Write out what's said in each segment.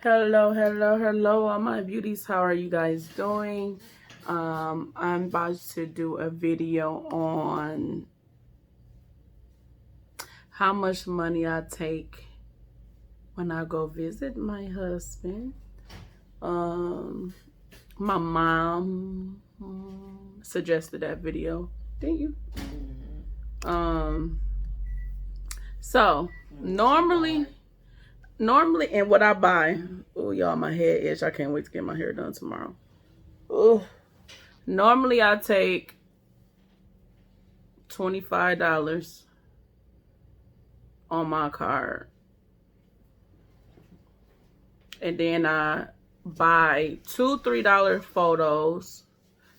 Hello, all my beauties. How are you guys doing? I'm about to do a video on how much money I take when I go visit my husband. My mom suggested that video. Didn't you? So normally, and what I buy. Oh, y'all, my head itch. I can't wait to get my hair done tomorrow. Oh, normally I take $25 on my card, and then I buy two $3 photos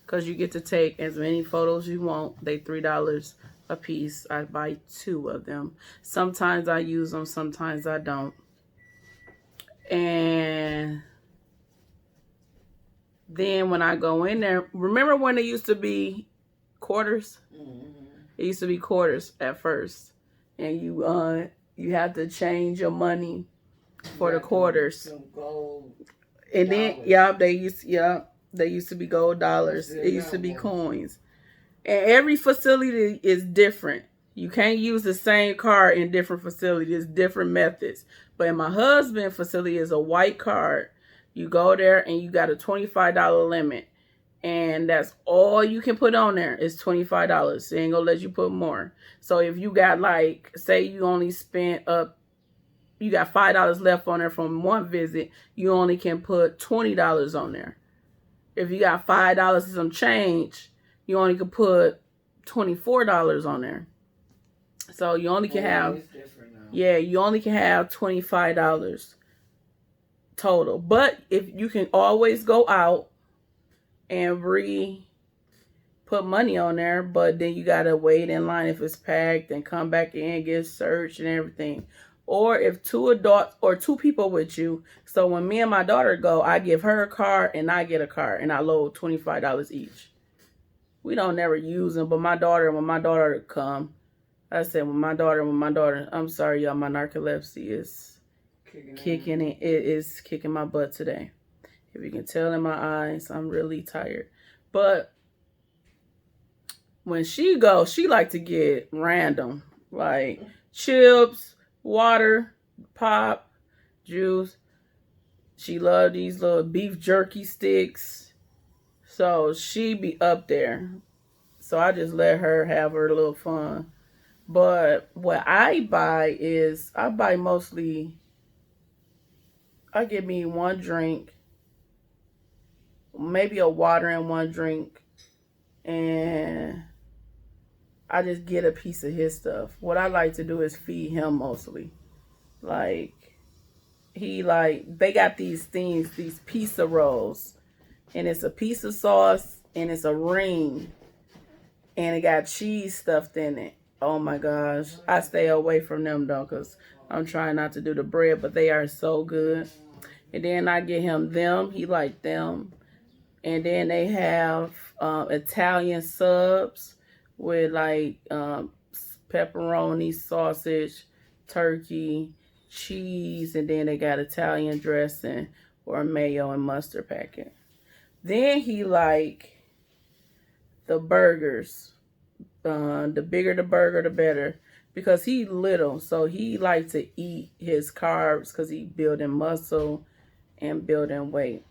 because you get to take as many photos you want. They $3 a piece. I buy two of them. Sometimes I use them, sometimes I don't. And then when I go in there, remember when it used to be quarters? It used to be quarters at first, and you have to change your money for the quarters. And then they used to be gold dollars. It used to be coins. And every facility is different. You can't use the same card in different facilities, different methods. But in my husband's facility is a white card. You go there and you got a $25 limit. And that's all you can put on there is $25. They ain't gonna let you put more. So if you got, like, say you only spent up, you got $5 left on there from one visit, you only can put $20 on there. If you got $5 and some change, you only can put $24 on there. So you only can have, you only can have $25 total. But if you can always go out and put money on there, but then you gotta wait in line if it's packed and come back in, get searched and everything. Or if two adults or two people with you. So when me and my daughter go, I give her a card and I get a card, and I load $25 each. We don't never use them, but when my daughter come, I said, when my daughter, I'm sorry, y'all, my narcolepsy is kicking it. It is kicking my butt today. If you can tell in my eyes, I'm really tired. But when she goes, she like to get random, like chips, water, pop, juice. She love these little beef jerky sticks. So she be up there. So I just let her have her little fun. But what I buy is, I get me one drink, maybe a water and one drink, and I just get a piece of his stuff. What I like to do is feed him mostly. Like, they got these things, these pizza rolls, and it's a piece of sauce and it's a ring, and it got cheese stuffed in it. Oh my gosh. I stay away from them though, because I'm trying not to do the bread, but they are so good. And then I get him them. He like them. And then they have Italian subs with like pepperoni, sausage, turkey, cheese, and then they got Italian dressing or mayo and mustard packet. Then he like the burgers. The bigger the burger, the better, because he little, so he like to eat his carbs because he building muscle and building weight.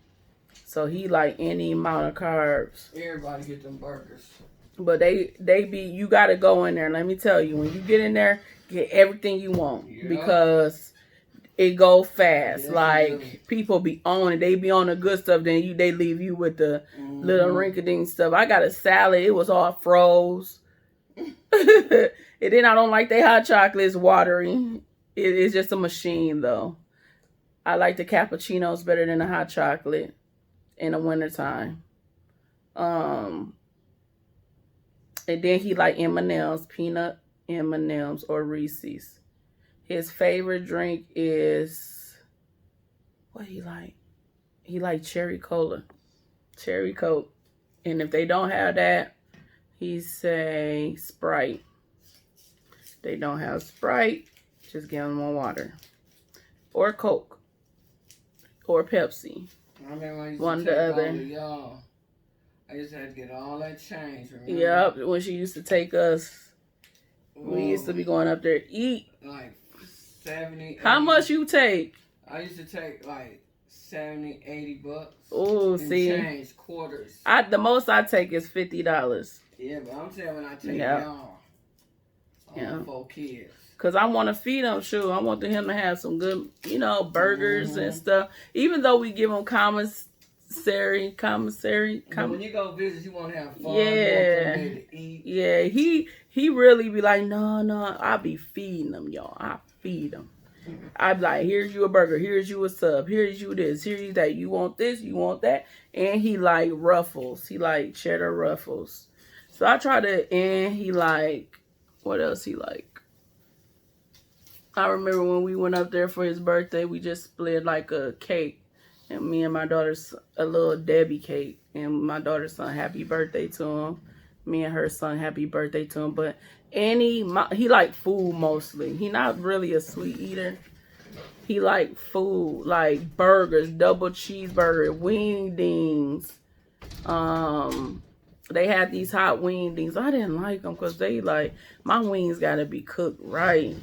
So he like any amount of carbs. Everybody get them burgers. But you gotta go in there. Let me tell you, when you get in there, get everything you want, because it go fast. Yes, like, people be on it. They be on the good stuff, then they leave you with the little rinky-dink stuff. I got a salad. It was all froze. And then I don't like they hot chocolate. It's watery. It's just a machine, though. I like the cappuccinos better than the hot chocolate in the wintertime. And then he like M&M's, peanut M&M's or Reese's. His favorite drink is, what he like? He like cherry cola, cherry Coke. And if they don't have that, he say Sprite. They don't have Sprite, just give them more water or Coke. or Pepsi. I remember I used One to take or the other. all of y'all. I used to have to get all that change. Remember? Yep, when she used to take us, we used to be going up there to eat. Like 70. How much you take? I used to take like 70, 80 bucks. Oh, see, change quarters. The most I take is $50. Yeah, but I'm saying when I take y'all, all 4 kids. Cause I want to feed him. Sure, I want him to have some good, burgers and stuff. Even though we give him commissary. But when you go visit, you want to have fun. Yeah, you want to eat. Yeah. He really be like, no. I be feeding them, y'all. I feed them. I be like, here's you a burger. Here's you a sub. Here's you this. Here's you that. You want this. You want that. And he like Ruffles. He like cheddar Ruffles. So I try to. And he like, what else he like? I remember when we went up there for his birthday, we just split like a cake. And me and my daughter's a little Debbie cake. And my daughter's son, happy birthday to him. Me and her son, happy birthday to him. But he like food mostly. He not really a sweet eater. He like food, like burgers, double cheeseburger, wingdings. They had these hot wingdings. I didn't like them because they like, my wings got to be cooked right.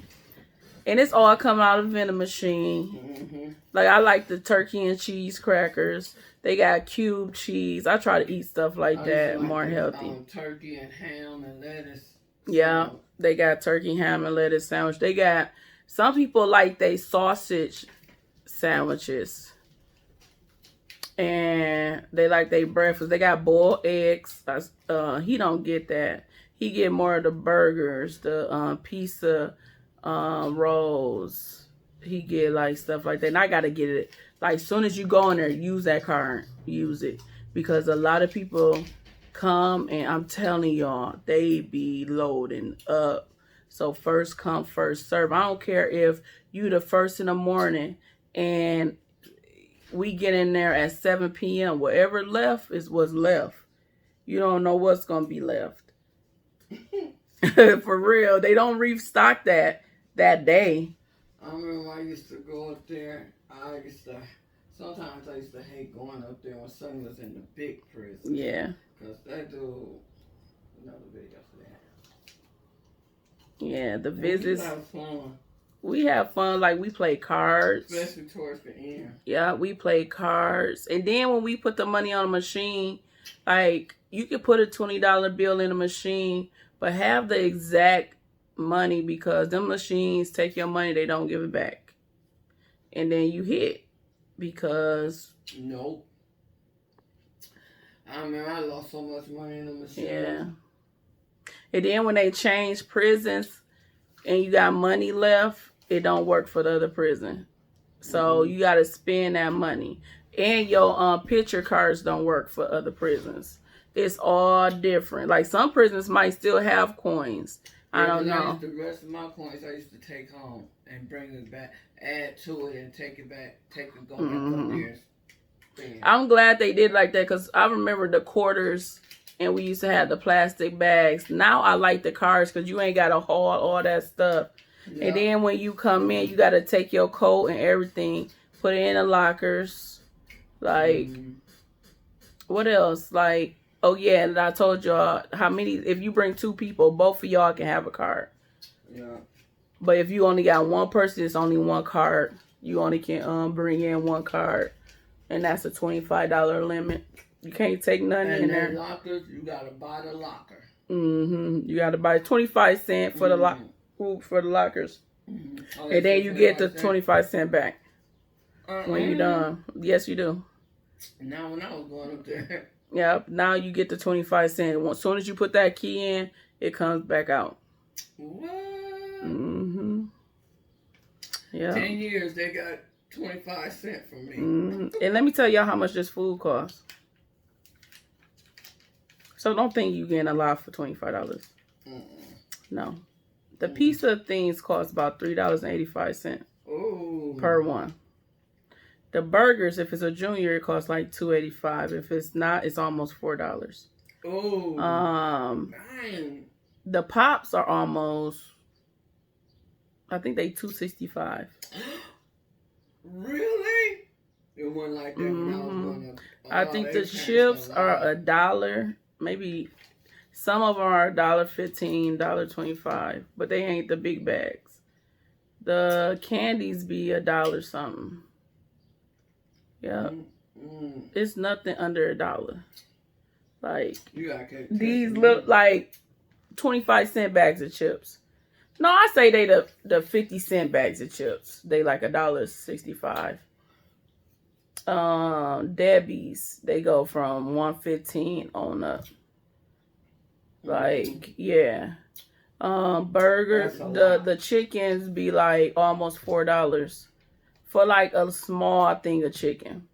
And it's all coming out of the vending machine. Like, I like the turkey and cheese crackers. They got cube cheese. I try to eat stuff like that, more healthy. Turkey and ham and lettuce. Yeah, they got turkey, ham, and lettuce sandwich. They got, some people like they sausage sandwiches. And they like their breakfast. They got boiled eggs. He don't get that. He get more of the burgers, the pizza rolls. He get like stuff like that. And I gotta get it. Like, as soon as you go in there, use that card. Use it. Because a lot of people come, and I'm telling y'all, they be loading up. So first come, first serve. I don't care if you the first in the morning and we get in there at 7 p.m. Whatever left is what's left. You don't know what's going to be left. For real. They don't restock that day. I remember I used to go up there. Sometimes I used to hate going up there when son was in the big prison. Yeah. Because they do another video for that. Yeah, the visits. We have fun. We have fun. Like, we play cards. Especially towards the end. Yeah, we play cards. And then when we put the money on the machine, like, you can put a $20 bill in the machine, but have the exact money, because them machines take your money, they don't give it back. And then you hit, because... Nope. I mean, I lost so much money in the machine. Yeah. And then when they change prisons and you got money left, it don't work for the other prison. So you got to spend that money. And your picture cards don't work for other prisons. It's all different. Like, some prisons might still have coins. I don't know. The rest of my coins I used to take home and bring it back, add to it, and take it back, go back up there. I'm glad they did like that, because I remember the quarters, and we used to have the plastic bags. Now I like the cards, because you ain't got to haul all that stuff. Yeah. And then when you come in, you got to take your coat and everything, put it in the lockers. Like, what else? Like, oh yeah, and I told y'all how many, if you bring 2 people, both of y'all can have a card. Yeah. But if you only got one person, it's only one card. You only can bring in one card. And that's a $25 limit. You can't take nothing in there. And lockers, you got to buy the locker. You got to buy 25 cents for the lockers. Oh, and then you get the 25 cents back when you're done. Yes, you do. Now when I was going up there. Yep. Now you get the 25 cents. As soon as you put that key in, it comes back out. What? Yeah. 10 years they got 25 cents from me. And let me tell y'all how much this food costs. So don't think you getting a lot for $25. No. The pizza things cost about $3.85 per one. The burgers, if it's a junior, it costs like $2.85. If it's not, it's almost $4. Oh. Dang. The pops are almost, I think they $2.65. Really? wasn't like that when I was going to. I think the chips are $1. Maybe some of them are $1.15, $1.25, but they ain't the big bags. The candies be $1 something. Yeah, it's nothing under $1. Like these look like 25-cent bags of chips. No, I say they the 50-cent bags of chips. They like $1.65. Debbie's, they go from $1.15 on up. Like, yeah. Burgers, the chickens be like almost $4 for like a small thing of chicken.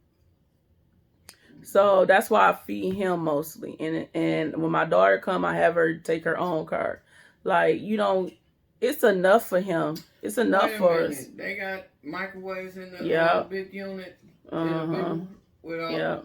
So that's why I feed him mostly. And when my daughter come, I have her take her own card. Like, you don't, it's enough for him. It's enough for us. They got microwaves in the big unit. Yeah.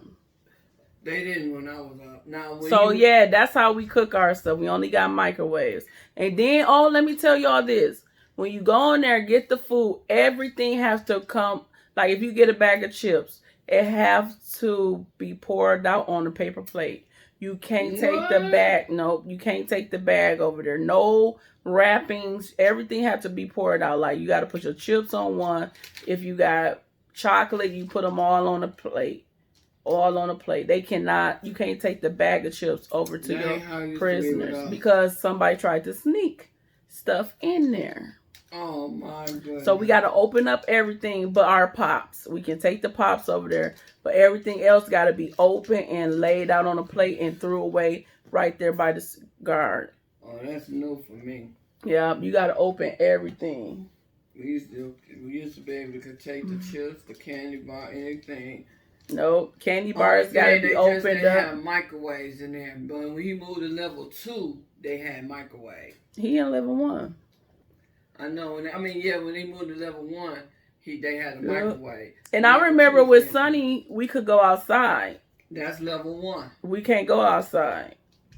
They didn't when I was up. Now, yeah, that's how we cook our stuff. We only got microwaves. And then, let me tell y'all this. When you go in there and get the food, everything has to come. Like, if you get a bag of chips, it has to be poured out on a paper plate. You can't take the bag. No, you can't take the bag over there. No wrappings. Everything has to be poured out. Like, you got to put your chips on one. If you got chocolate, you put them all on a plate. All on a plate. You can't take the bag of chips over to your prisoners because somebody tried to sneak stuff in there. Oh my goodness. So we got to open up everything but our pops. We can take the pops over there, but everything else got to be open and laid out on a plate and threw away right there by the guard. Oh, that's new for me. Yeah, you got to open everything. We used to be able to take the chips, the candy bar, anything. No, candy bars got to be opened up. They had microwaves in there, but when he moved to level 2, they had microwave. He in level 1. I know. When he moved to level 1, they had a microwave. And I remember with Sonny, we could go outside. That's level 1. We can't go outside.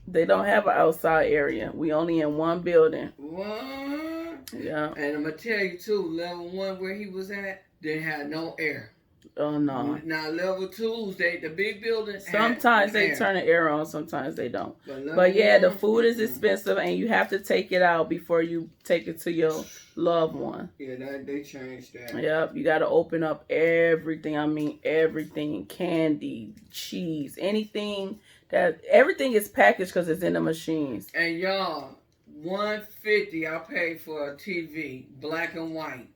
They don't have an outside area. We only in one building. What? Yeah. And I'm gonna tell you too, level 1 where he was at, they had no air. Oh no! Now level 2s, the big buildings. Sometimes they turn the air on, sometimes they don't. But yeah, the food is expensive, and you have to take it out before you take it to your loved one. Yeah, they changed that. Yep, you got to open up everything. I mean, everything: candy, cheese, anything everything is packaged because it's in the machines. And y'all, $150 I paid for a TV, black and white.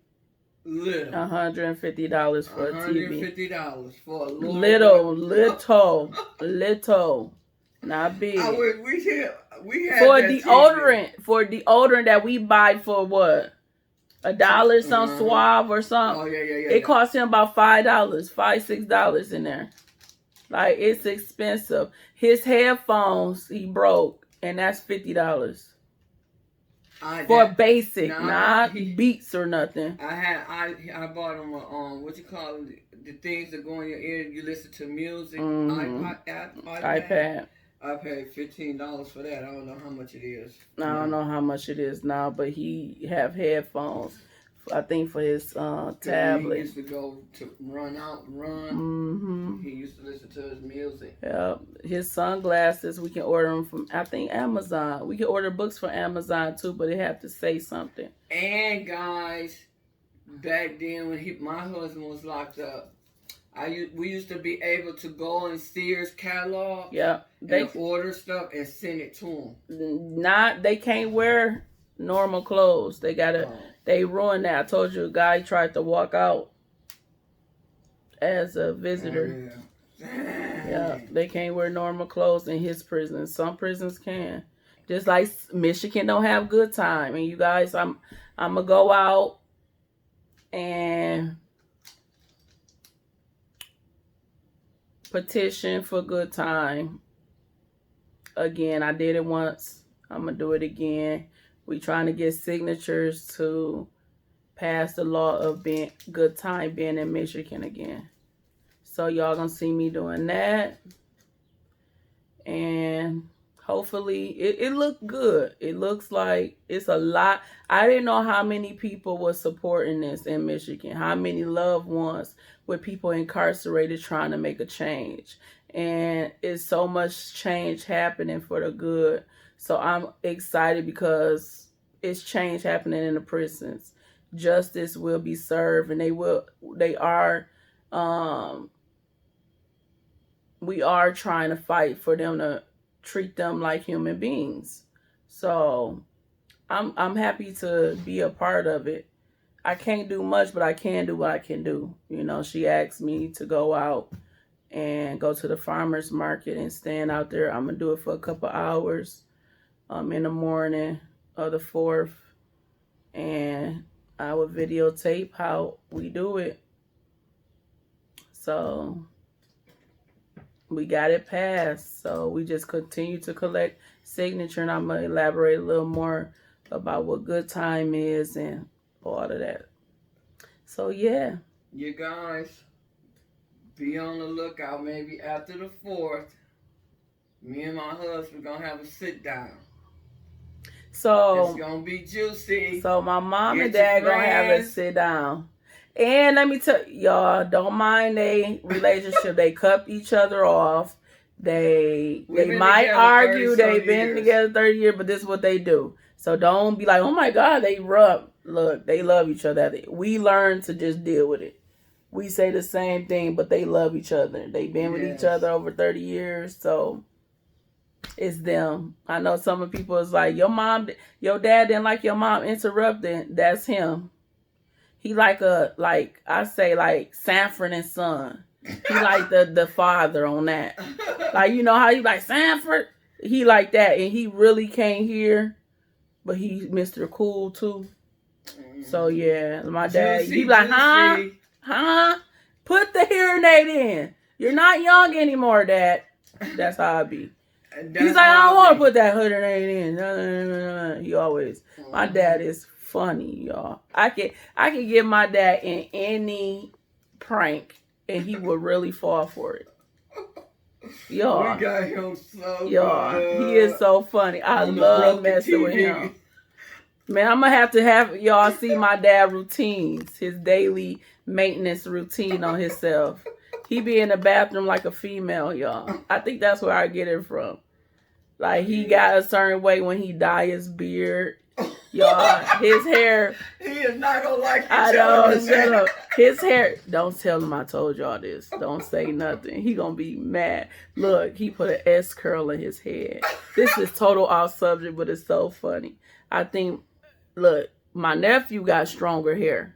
Little. $150 for a TV. $150 for a little, not big. We had for that deodorant. TV. For deodorant that we buy for what? $1 some Suave or something. Oh yeah. It cost him about $5, $6 in there. Like, it's expensive. His headphones he broke, and that's $50. For basic, not Beats or nothing. I bought him what you call the things that go in your ear. You listen to music. iPad. I paid $15 for that. I don't know how much it is. I don't know how much it is now, but he have headphones. I think for his tablet. He used to go to run. Mm-hmm. He used to listen to his music. Yeah, his sunglasses, we can order them from, I think, Amazon. We can order books from Amazon too, but they have to say something. And guys, back then when my husband was locked up, we used to be able to go in Sears catalog. Yeah, and order stuff and send it to them. They can't wear normal clothes. They gotta. They ruined that. I told you a guy tried to walk out as a visitor. Yeah, they can't wear normal clothes in his prison. Some prisons can. Just like Michigan don't have good time. And you guys, I'm gonna go out and petition for good time. Again, I did it once. I'm gonna do it again. We trying to get signatures to pass the law of being good time being in Michigan again. So y'all gonna see me doing that. And hopefully it looked good. It looks like it's a lot. I didn't know how many people were supporting this in Michigan, how many loved ones with people incarcerated trying to make a change. And it's so much change happening for the good. So I'm excited because it's change happening in the prisons. Justice will be served, and we are trying to fight for them to treat them like human beings. So I'm happy to be a part of it. I can't do much, but I can do what I can do. You know, she asked me to go out and go to the farmer's market and stand out there. I'm going to do it for a couple hours in the morning of the 4th. And I will videotape how we do it. So we got it passed. So we just continue to collect signature, and I'm going to elaborate a little more about what good time is and all of that. So yeah. You guys, be on the lookout. Maybe after the 4th, me and my husband going to have a sit down. So it's going to be juicy. So my mom and dad going to have a sit down. And let me tell y'all, don't mind their relationship. They cut each other off. They might argue. They've been together 30 years, but this is what they do. So don't be like, oh my God, they rub. Look, they love each other. We learn to just deal with it. We say the same thing, but they love each other. They've been with each other over 30 years, so it's them. I know some of the people is like, your dad didn't like your mom interrupting. That's him. He like I say like Sanford and Son. He like the father on that. Like, you know how you like Sanford? He like that, and he really can't hear, but he Mr. Cool too. So yeah, my dad, he like, huh? Put the hearing aid in. You're not young anymore, Dad. That's how I be. He's like, I don't want to put that hearing aid in. No. He always. My dad is funny, y'all. I can get my dad in any prank, and he would really fall for it. Y'all, we got him so y'all, good. He is so funny. I love messing with him. Man, I'm going to have y'all see my dad routines, his daily maintenance routine on himself. He be in the bathroom like a female, y'all. I think that's where I get it from. Like, he got a certain way when he dye his beard. Y'all, his hair. He is not going to like it. I know, shut up. His hair. Don't tell him I told y'all this. Don't say nothing. He going to be mad. Look, he put an S curl in his head. This is total off subject, but it's so funny. I think, look, my nephew got stronger hair.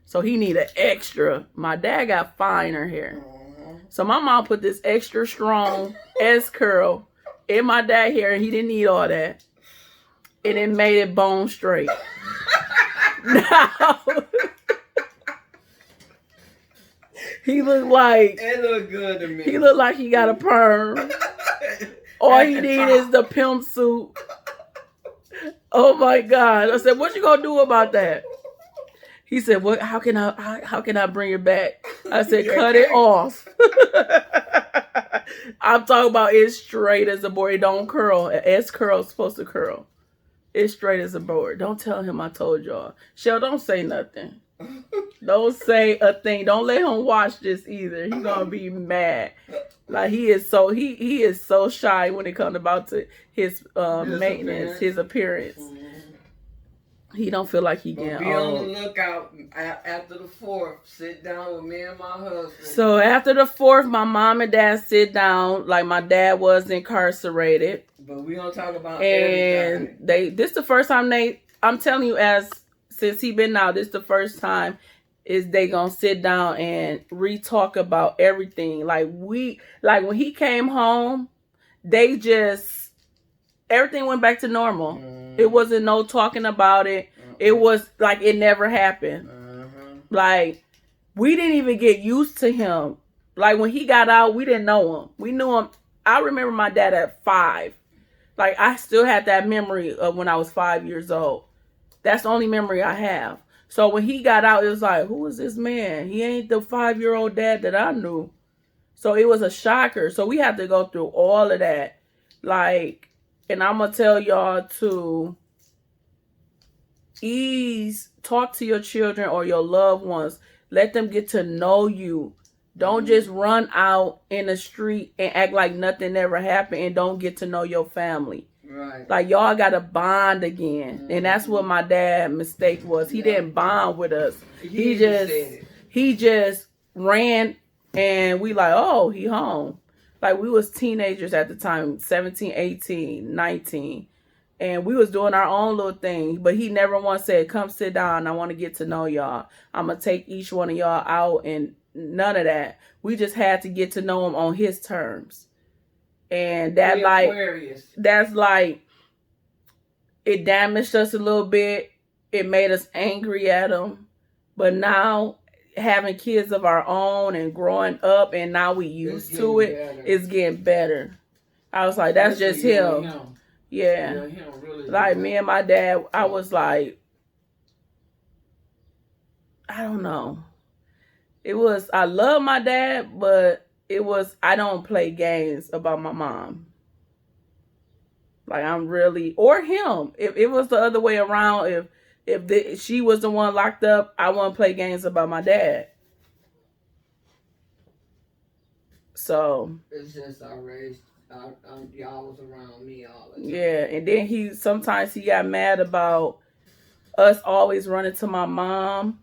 So he need an extra. My dad got finer hair. So my mom put this extra strong S curl in my dad's hair, and he didn't need all that. And it made it bone straight. Now, he looked like... It looked good to me. He looked like he got a perm. All he need is the pimp suit. Oh my God. I said, what you gonna do about that? He said, "What? How can I bring it back?" I said, "Cut it off." I'm talking about it's straight as a board. It don't curl. An S curl is supposed to curl. It's straight as a board. Don't tell him I told y'all. Shell, don't say nothing. Don't say a thing. Don't let him watch this either. He's gonna be mad. Like he is so shy when it comes about to his maintenance, his appearance. He don't feel like he getting be old. on the lookout after the 4th. Sit down with me and my husband. So after the 4th, my mom and dad sit down. Like my dad was incarcerated. But we gonna talk about everything. This the first time I'm telling you, since he been out, this the first time is they gonna sit down and re-talk about everything. Like when he came home, everything went back to normal. It wasn't no talking about it. It was like it never happened. Like we didn't even get used to him. Like when he got out, we didn't know him. We knew him. I remember my dad at 5. Like I still had that memory of when I was 5 years old. That's the only memory I have. So when he got out, it was like, who is this man? He ain't the 5-year-old dad that I knew. So it was a shocker. So we had to go through all of that. Like, and I'm going to tell y'all to talk to your children or your loved ones. Let them get to know you. Don't just run out in the street and act like nothing ever happened and don't get to know your family. Right. Like, y'all got to bond again. And that's what my dad's mistake was. He didn't bond with us. He just ran, and we like, oh, he home. Like, we was teenagers at the time, 17, 18, 19. And we was doing our own little thing. But he never once said, come sit down. I want to get to know y'all. I'm going to take each one of y'all out, and none of that. We just had to get to know him on his terms. And that that's like, it damaged us a little bit. It made us angry at him. But now, having kids of our own and growing up, and now we used to it, it's getting better. I was like, that's just him. Yeah. Like, me and my dad, I was like, I don't know. It was, I love my dad, but it was, I don't play games about my mom. Like, I'm really, or him. If it was the other way around, if she was the one locked up, I wouldn't play games about my dad. So. It's just I raised, y'all was around me all the time. Yeah, and then sometimes he got mad about us always running to my mom.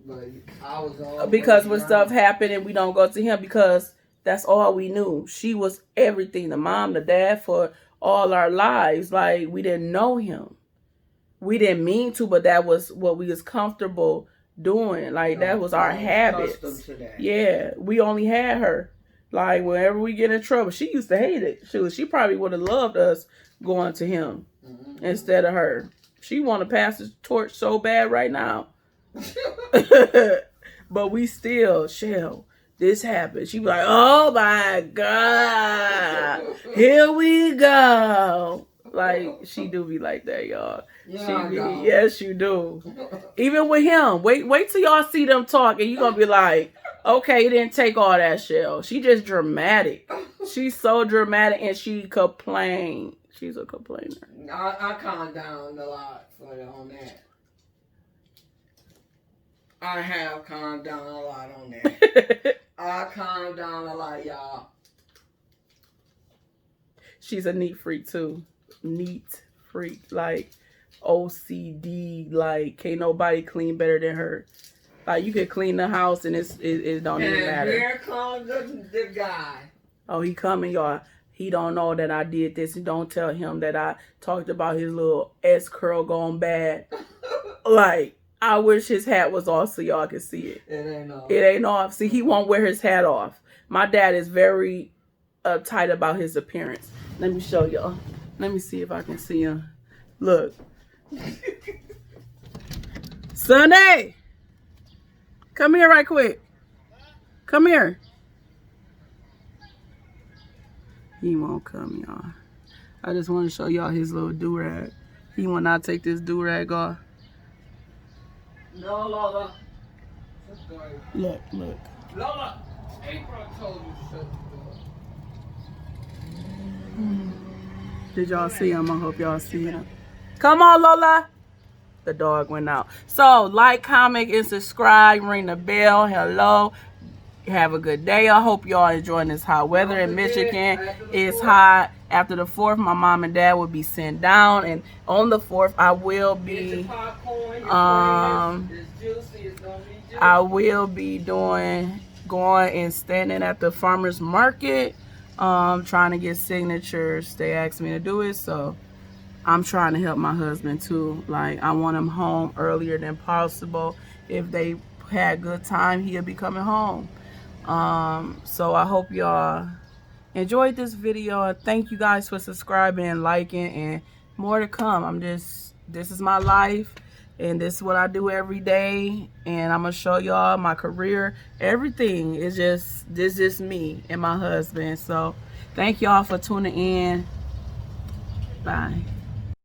But I was always because when stuff happened and we don't go to him, because that's all we knew. She was everything, the mom, the dad, for all our lives. Like, we didn't know him. We didn't mean to, but that was what we was comfortable doing. Like, that was our habits. Yeah, we only had her. Like, whenever we get in trouble, she used to hate it. She probably would have loved us going to him instead of her. She want to pass the torch so bad right now. But we still, Shell, this happened. She be like, oh my God, here we go. Like, she do be like that, y'all. Yes, you do. Even with him. Wait till y'all see them talk, and you gonna be like, okay, it didn't take all that, Shell. She just dramatic. She's so dramatic, and she complains. She's a complainer. I calm down a lot on that. I have calmed down a lot on that. I calmed down a lot, y'all. She's a neat freak, too. Neat freak. Like, OCD. Like, can't nobody clean better than her. Like, you could clean the house and it don't even matter. And here comes the guy. Oh, he coming, y'all. He don't know that I did this. And don't tell him that I talked about his little S-curl going bad. Like, I wish his hat was off so y'all could see it. It ain't off. It ain't off. See, he won't wear his hat off. My dad is very uptight about his appearance. Let me show y'all. Let me see if I can see him. Look. Sunday! Come here right quick. Come here. He won't come, y'all. I just want to show y'all his little do-rag. He will not take this do-rag off. No, Lola. Look. Lola, April told you to shut the door. Did y'all see him? I hope y'all see him. Come on, Lola. The dog went out. So, like, comment, and subscribe. Ring the bell. Hello. Have a good day. I hope y'all enjoying this hot weather in Michigan. It's hot. After the 4th, my mom and dad will be sent down. And on the 4th, I will be going and standing at the farmer's market, trying to get signatures. They asked me to do it, so I'm trying to help my husband too. Like, I want him home earlier than possible. If they had good time, he'll be coming home. So I hope y'all enjoyed this video. Thank you guys for subscribing and liking, and more to come. This is my life, and this is what I do every day, and I'm gonna show y'all my career. Everything is just me and my husband. So thank y'all for tuning in. Bye.